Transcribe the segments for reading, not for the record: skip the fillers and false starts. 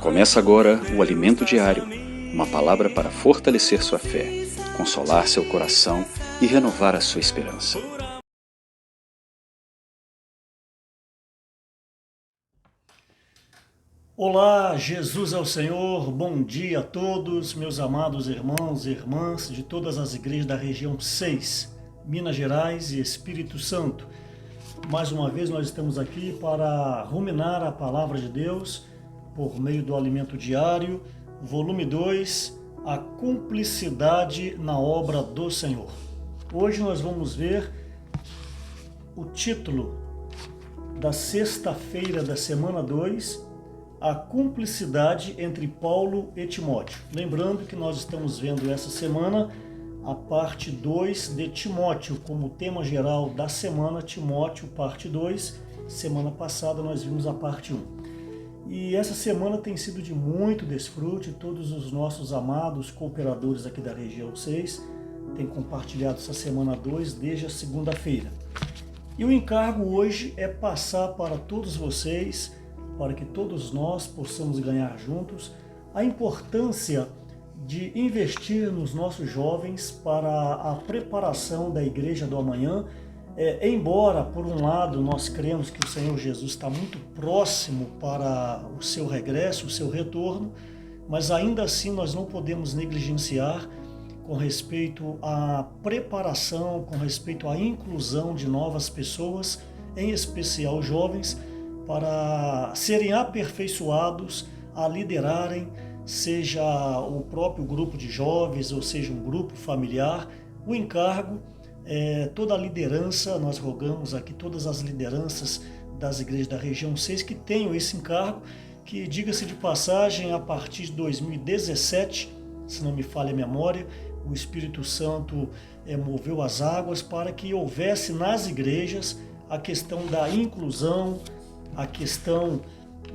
Começa agora o Alimento Diário, uma palavra para fortalecer sua fé, consolar seu coração e renovar a sua esperança. Olá, Jesus é o Senhor, bom dia a todos, meus amados irmãos e irmãs de todas as igrejas da região 6, Minas Gerais e Espírito Santo. Mais uma vez nós estamos aqui para ruminar a palavra de Deus por meio do Alimento Diário, volume 2, a cumplicidade na obra do Senhor. Hoje nós vamos ver o título da sexta-feira da semana 2, a cumplicidade entre Paulo e Timóteo. Lembrando que nós estamos vendo essa semana a parte 2 de Timóteo, como tema geral da semana, Timóteo, parte 2. Semana passada nós vimos a parte 1. E essa semana tem sido de muito desfrute, todos os nossos amados cooperadores aqui da região 6 têm compartilhado essa semana 2 desde a segunda-feira. E o encargo hoje é passar para todos vocês, para que todos nós possamos ganhar juntos, a importância de investir nos nossos jovens para a preparação da igreja do amanhã. Embora, por um lado, nós cremos que o Senhor Jesus está muito próximo para o seu regresso, o seu retorno, mas ainda assim nós não podemos negligenciar com respeito à preparação, com respeito à inclusão de novas pessoas, em especial jovens, para serem aperfeiçoados a liderarem, seja o próprio grupo de jovens, ou seja um grupo familiar. O encargo, toda a liderança, nós rogamos aqui todas as lideranças das igrejas da região 6 que tenham esse encargo, que, diga-se de passagem, a partir de 2017, se não me falha a memória, o Espírito Santo moveu as águas para que houvesse nas igrejas a questão da inclusão, a questão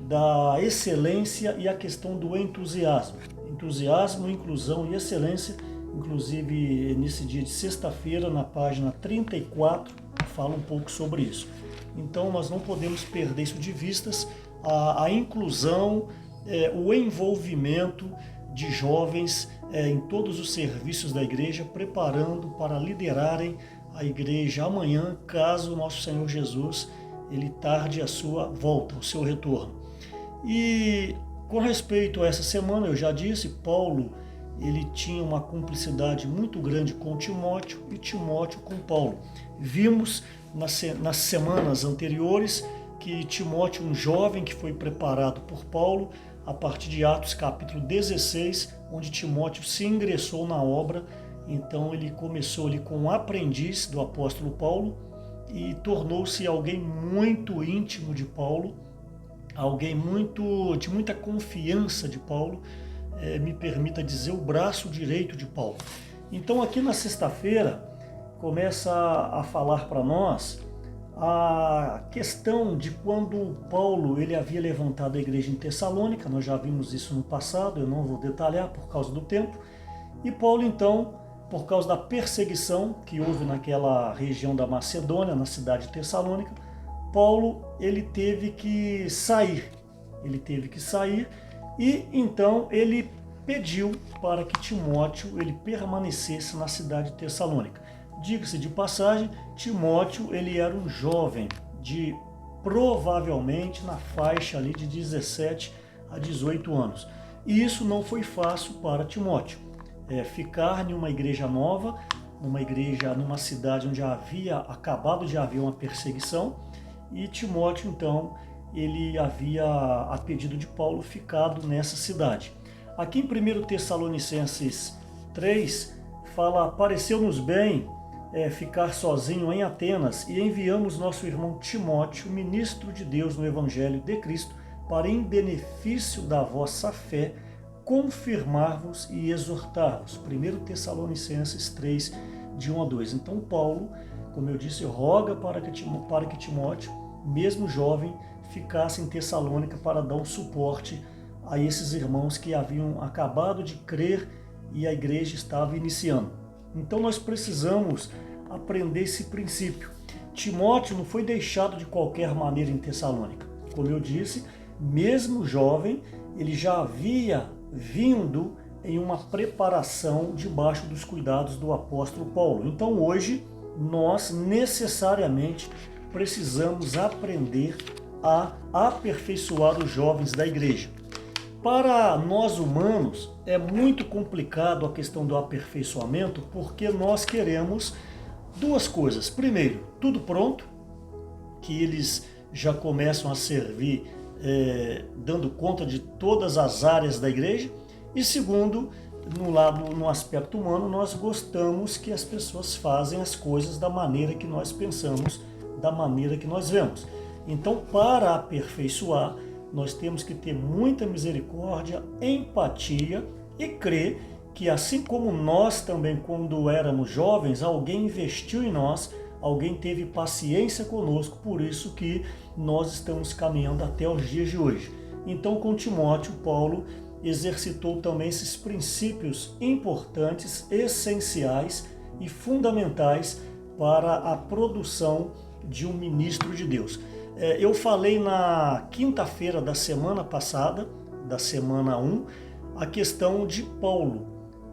da excelência e a questão do entusiasmo. Entusiasmo, inclusão e excelência. Inclusive, nesse dia de sexta-feira, na página 34, fala um pouco sobre isso. Então, nós não podemos perder isso de vistas, a inclusão, o envolvimento de jovens em todos os serviços da igreja, preparando para liderarem a igreja amanhã, caso o nosso Senhor Jesus ele tarde a sua volta, o seu retorno. E com respeito a essa semana, eu já disse, Paulo ele tinha uma cumplicidade muito grande com Timóteo e Timóteo com Paulo. Vimos nas semanas anteriores que Timóteo, um jovem que foi preparado por Paulo, a partir de Atos capítulo 16, onde Timóteo se ingressou na obra. Então ele começou ali com um aprendiz do apóstolo Paulo, e tornou-se alguém muito íntimo de Paulo, alguém de muita confiança de Paulo, me permita dizer, o braço direito de Paulo. Então aqui na sexta-feira começa a falar para nós a questão de quando Paulo ele havia levantado a igreja em Tessalônica. Nós já vimos isso no passado, eu não vou detalhar por causa do tempo. E Paulo então, por causa da perseguição que houve naquela região da Macedônia, na cidade de Tessalônica, Paulo ele teve que sair. E então ele pediu para que Timóteo ele permanecesse na cidade de Tessalônica. Diga-se de passagem, Timóteo ele era um jovem de provavelmente na faixa ali de 17 a 18 anos. E isso não foi fácil para Timóteo. Ficar em uma igreja nova, numa cidade onde havia acabado de haver uma perseguição, e Timóteo então ele havia, a pedido de Paulo, ficado nessa cidade. Aqui em 1 Tessalonicenses 3 fala: pareceu-nos bem ficar sozinho em Atenas, e enviamos nosso irmão Timóteo, ministro de Deus no Evangelho de Cristo, para, em benefício da vossa fé, confirmar-vos e exortar-vos. 1 Tessalonicenses 3, de 1 a 2. Então Paulo, como eu disse, roga para que Timóteo, mesmo jovem, ficasse em Tessalônica para dar um suporte a esses irmãos que haviam acabado de crer e a igreja estava iniciando. Então nós precisamos aprender esse princípio. Timóteo não foi deixado de qualquer maneira em Tessalônica. Como eu disse, mesmo jovem, ele já havia vindo em uma preparação debaixo dos cuidados do apóstolo Paulo. Então hoje nós necessariamente precisamos aprender a aperfeiçoar os jovens da igreja. Para nós humanos é muito complicado a questão do aperfeiçoamento, porque nós queremos duas coisas. Primeiro, tudo pronto, que eles já começam a servir dando conta de todas as áreas da igreja. E segundo, no aspecto humano, nós gostamos que as pessoas fazem as coisas da maneira que nós pensamos, da maneira que nós vemos. Então, para aperfeiçoar, nós temos que ter muita misericórdia, empatia e crer que, assim como nós também, quando éramos jovens, alguém investiu em nós, alguém teve paciência conosco, por isso que nós estamos caminhando até os dias de hoje. Então, com Timóteo, Paulo exercitou também esses princípios importantes, essenciais e fundamentais para a produção de um ministro de Deus. Eu falei na quinta-feira da semana passada, da semana 1, a questão de Paulo.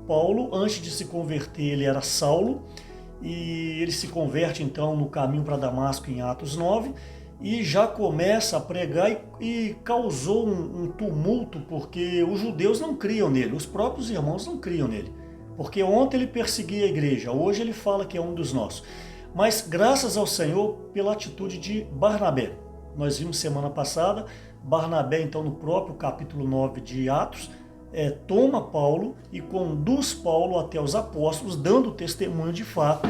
Paulo, antes de se converter, ele era Saulo, e ele se converte então no caminho para Damasco em Atos 9, e já começa a pregar e causou um tumulto, porque os judeus não criam nele, os próprios irmãos não criam nele. Porque ontem ele perseguia a igreja, hoje ele fala que é um dos nossos. Mas graças ao Senhor pela atitude de Barnabé. Nós vimos semana passada, Barnabé então no próprio capítulo 9 de Atos, toma Paulo e conduz Paulo até os apóstolos, dando testemunho de fato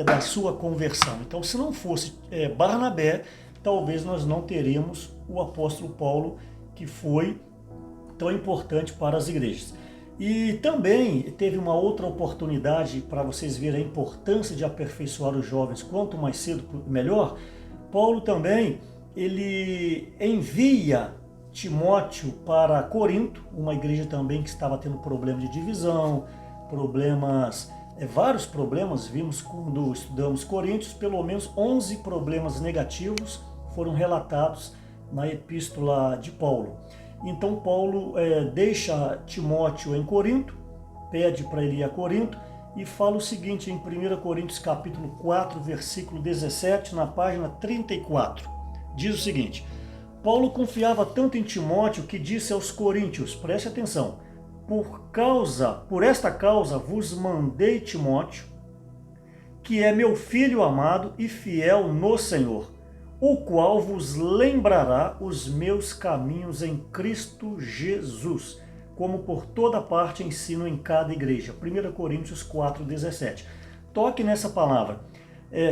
da sua conversão. Então se não fosse Barnabé, talvez nós não teríamos o apóstolo Paulo, que foi tão importante para as igrejas. E também teve uma outra oportunidade para vocês verem a importância de aperfeiçoar os jovens, quanto mais cedo melhor. Paulo também, ele envia Timóteo para Corinto, uma igreja também que estava tendo problema de divisão, vários problemas, vimos quando estudamos Coríntios, pelo menos 11 problemas negativos foram relatados na epístola de Paulo. Então Paulo deixa Timóteo em Corinto, pede para ele ir a Corinto e fala o seguinte em 1 Coríntios capítulo 4, versículo 17, na página 34. Diz o seguinte: Paulo confiava tanto em Timóteo que disse aos coríntios, preste atenção, por esta causa vos mandei Timóteo, que é meu filho amado e fiel no Senhor, o qual vos lembrará os meus caminhos em Cristo Jesus, como por toda parte ensino em cada igreja. 1 Coríntios 4,17. Toque nessa palavra.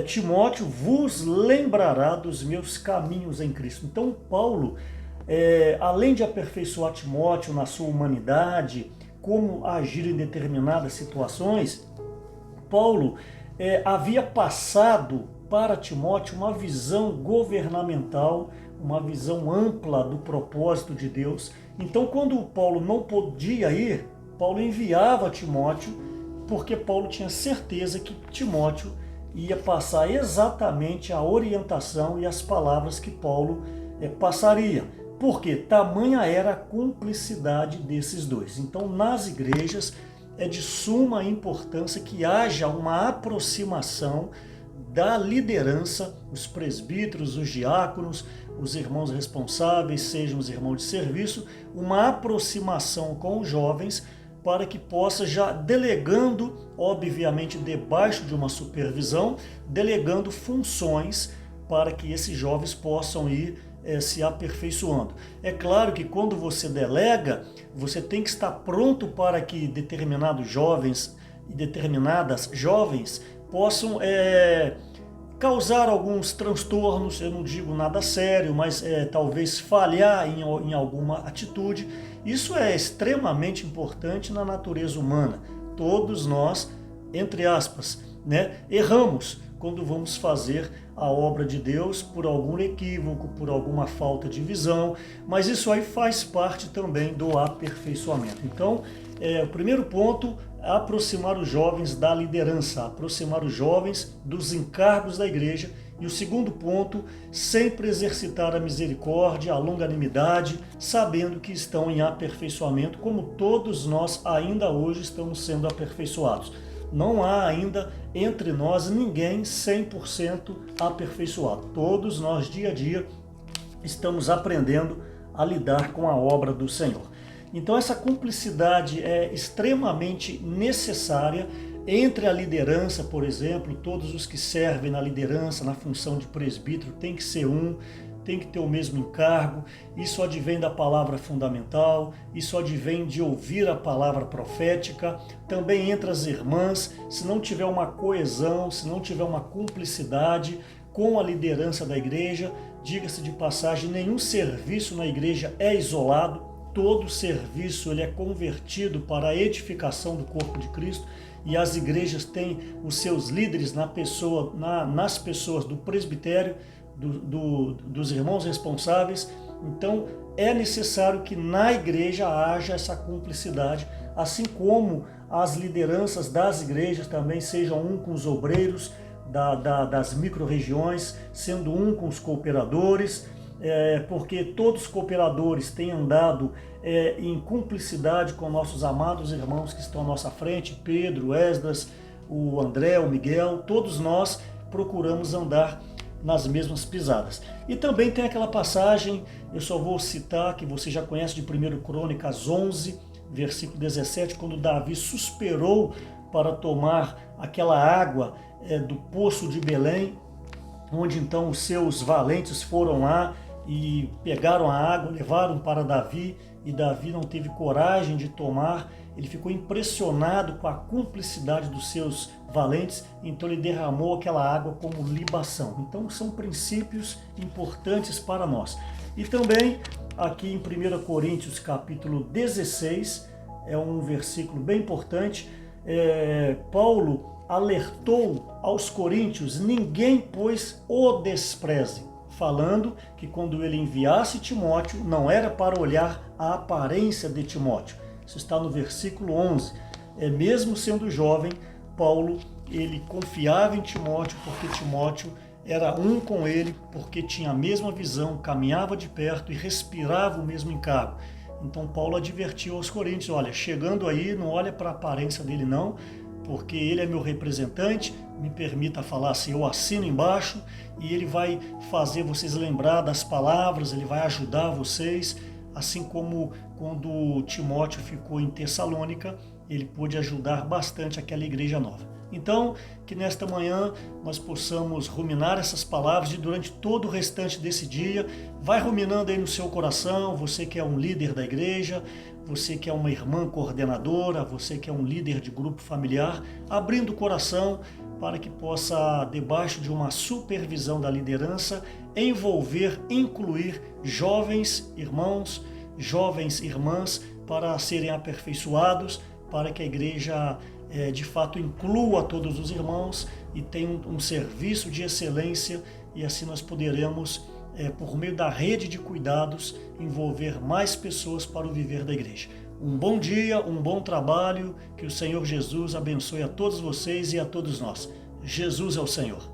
Timóteo vos lembrará dos meus caminhos em Cristo. Então Paulo, além de aperfeiçoar Timóteo na sua humanidade, como agir em determinadas situações, Paulo havia passado para Timóteo uma visão governamental, uma visão ampla do propósito de Deus. Então, quando Paulo não podia ir, Paulo enviava Timóteo, porque Paulo tinha certeza que Timóteo ia passar exatamente a orientação e as palavras que Paulo passaria. Porque tamanha era a cumplicidade desses dois. Então, nas igrejas, é de suma importância que haja uma aproximação da liderança, os presbíteros, os diáconos, os irmãos responsáveis, sejam os irmãos de serviço, uma aproximação com os jovens para que possa já delegando, obviamente debaixo de uma supervisão, delegando funções para que esses jovens possam ir se aperfeiçoando. É claro que quando você delega, você tem que estar pronto para que determinados jovens e determinadas jovens possam causar alguns transtornos, eu não digo nada sério, mas talvez falhar em alguma atitude. Isso é extremamente importante na natureza humana. Todos nós, entre aspas, erramos quando vamos fazer a obra de Deus por algum equívoco, por alguma falta de visão, mas isso aí faz parte também do aperfeiçoamento. Então, o primeiro ponto, aproximar os jovens da liderança, aproximar os jovens dos encargos da igreja E o segundo ponto, sempre exercitar a misericórdia, a longanimidade, sabendo que estão em aperfeiçoamento, como todos nós ainda hoje estamos sendo aperfeiçoados. Não há ainda entre nós ninguém 100% aperfeiçoado. Todos nós, dia a dia, estamos aprendendo a lidar com a obra do Senhor. Então essa cumplicidade é extremamente necessária entre a liderança, por exemplo. Todos os que servem na liderança, na função de presbítero, tem que ser tem que ter o mesmo encargo. Isso advém da palavra fundamental, isso advém de ouvir a palavra profética. Também entre as irmãs, se não tiver uma coesão, se não tiver uma cumplicidade com a liderança da igreja, diga-se de passagem, nenhum serviço na igreja é isolado. Todo serviço ele é convertido para a edificação do corpo de Cristo, e as igrejas têm os seus líderes nas pessoas do presbitério, dos irmãos responsáveis. Então é necessário que na igreja haja essa cumplicidade, assim como as lideranças das igrejas também sejam um com os obreiros das micro-regiões, sendo um com os cooperadores, porque todos os cooperadores têm andado em cumplicidade com nossos amados irmãos que estão à nossa frente, Pedro, Esdras, o André, o Miguel, todos nós procuramos andar nas mesmas pisadas. E também tem aquela passagem, eu só vou citar, que você já conhece, de 1 Crônicas 11, versículo 17, quando Davi suspirou para tomar aquela água do poço de Belém, onde então os seus valentes foram lá e pegaram a água, levaram para Davi, e Davi não teve coragem de tomar. Ele ficou impressionado com a cumplicidade dos seus valentes, então ele derramou aquela água como libação. Então são princípios importantes para nós. E também aqui em 1 Coríntios capítulo 16, é um versículo bem importante, Paulo alertou aos coríntios: ninguém, pois, o despreze, falando que quando ele enviasse Timóteo, não era para olhar a aparência de Timóteo. Isso está no versículo 11. Mesmo sendo jovem, Paulo ele confiava em Timóteo, porque Timóteo era um com ele, porque tinha a mesma visão, caminhava de perto e respirava o mesmo encargo. Então Paulo advertiu aos coríntios: olha, chegando aí, não olha para a aparência dele não, porque ele é meu representante, me permita falar assim, eu assino embaixo, e ele vai fazer vocês lembrar das palavras, ele vai ajudar vocês, assim como quando Timóteo ficou em Tessalônica, ele pôde ajudar bastante aquela igreja nova. Então, que nesta manhã nós possamos ruminar essas palavras, e durante todo o restante desse dia, vai ruminando aí no seu coração, você que é um líder da igreja, você que é uma irmã coordenadora, você que é um líder de grupo familiar, abrindo o coração para que possa, debaixo de uma supervisão da liderança, envolver, incluir jovens irmãos, jovens irmãs, para serem aperfeiçoados, para que a igreja de fato inclua todos os irmãos e tenha um serviço de excelência, e assim nós poderemos, por meio da rede de cuidados, envolver mais pessoas para o viver da igreja. Um bom dia, um bom trabalho, que o Senhor Jesus abençoe a todos vocês e a todos nós. Jesus é o Senhor.